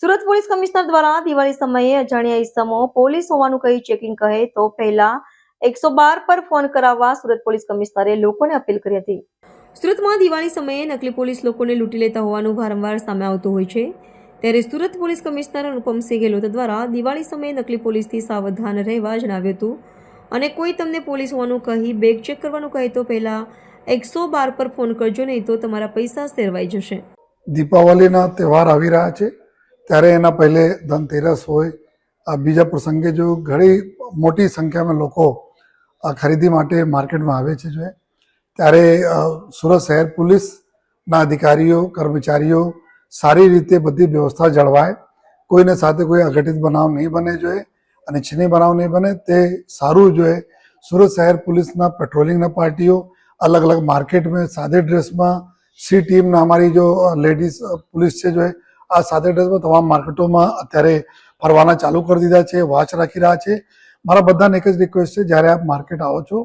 Surat police commissioner દ્વારા દિવાળી સમયે અજાણ્યા ઇસમો પોલીસ હોવાનું કહી ચેકિંગ કહે તો પહેલા 112 પર ફોન કરાવવા સુરત પોલીસ કમિશનરે લોકોને અપીલ કરી હતી। સુરતમાં દિવાળી સમયે નકલી પોલીસ લોકોને લૂંટી લેતા હોવાનું વારંવાર સામે આવતું હોય છે, ત્યારે સુરત પોલીસ કમિશનર અનુપમસિંહ ગેહલોત દ્વારા દિવાળી સમયે નકલી પોલીસથી સાવધાન રહેવા જણાવ્યું હતું અને કોઈ તમને પોલીસ હોવાનું કહી બેગ ચેક કરવાનું કહે તો પહેલા 112 પર ફોન કરજો, નહીં તો તમારા પૈસા સેરવાઈ જશે। દીપાવલીના તહેવાર આવી રહ્યા છે ત્યારે એના પહેલે ધનતેરસ હોય, આ બીજા પ્રસંગે જો ઘણી મોટી સંખ્યામાં લોકો આ ખરીદી માટે માર્કેટમાં આવે છે ત્યારે સુરત શહેર પોલીસના અધિકારીઓ કર્મચારીઓ સારી રીતે બધી વ્યવસ્થા જળવાય, કોઈને સાથે કોઈ અઘટિત બનાવ નહીં બને જોઈએ અને છીની બનાવ નહીં બને તે સારું જોઈએ। સુરત શહેર પોલીસના પેટ્રોલિંગના પાર્ટીઓ अलग अलग मार्केट में सादे ड्रेस में सी टीम ना हमारी जो लेडीज पुलिस है जो है आ सादे ड्रेस में तमाम मार्केटों में अत्यारे फरवाना चालू कर दीधा है, वॉच राखी रहा है। मारा बधाने एक ज रिक्वेस्ट है, જ્યારે आप मार्केट आओ છો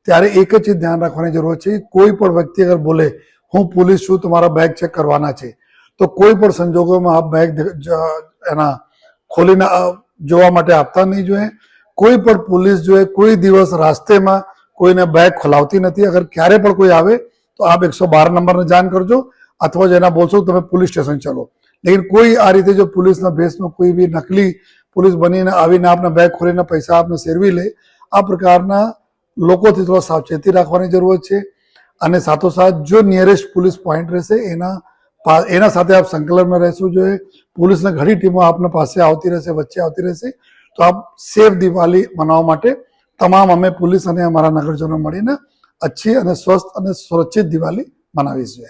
ત્યારે એક જ ચીજ ધ્યાન રાખવાની જરૂર છે, કોઈ પણ વ્યક્તિ અગર બોલે હું પોલીસ છું તમારા બેગ ચેક કરવાના છે તો કોઈ પણ સંજોગોમાં આપ બેગ એના ખોલીને જોવા માટે આપતા નહીં જોઈએ। કોઈ પણ પોલીસ જો કોઈ દિવસ રાસ્तेમાં કોઈને બેગ ખોલાવતી નથી। અગર ક્યારે પણ કોઈ આવે તો આપ 112 નંબરને જાણ કરજો અથવા જેના બોલશો તમે પોલીસ સ્ટેશન ચલો, લેકિન કોઈ આ રીતે જો પોલીસના ભેસમાં કોઈ બી નકલી પોલીસ બનીને આવીને આપના બેગ ખોલીને પૈસા આપને સેરવી લે, આ પ્રકારના લોકોથી થોડા સાવચેતી રાખવાની જરૂર છે। અને સાથોસાથ જો નિયરેસ્ટ પોલીસ પોઈન્ટ રહેશે એના સાથે આપ સંકલનમાં રહેશું જોઈએ। પોલીસની ઘણી ટીમો આપના પાસે આવતી રહેશે, વચ્ચે આવતી રહેશે, તો આપ સેફ દિવાળી મનાવવા માટે તમામ અમે પોલીસ અને અમારા નગરજનો મળીને अच्छी અને સ્વસ્થ અને સુરક્ષિત દિવાળી મનાવીશું।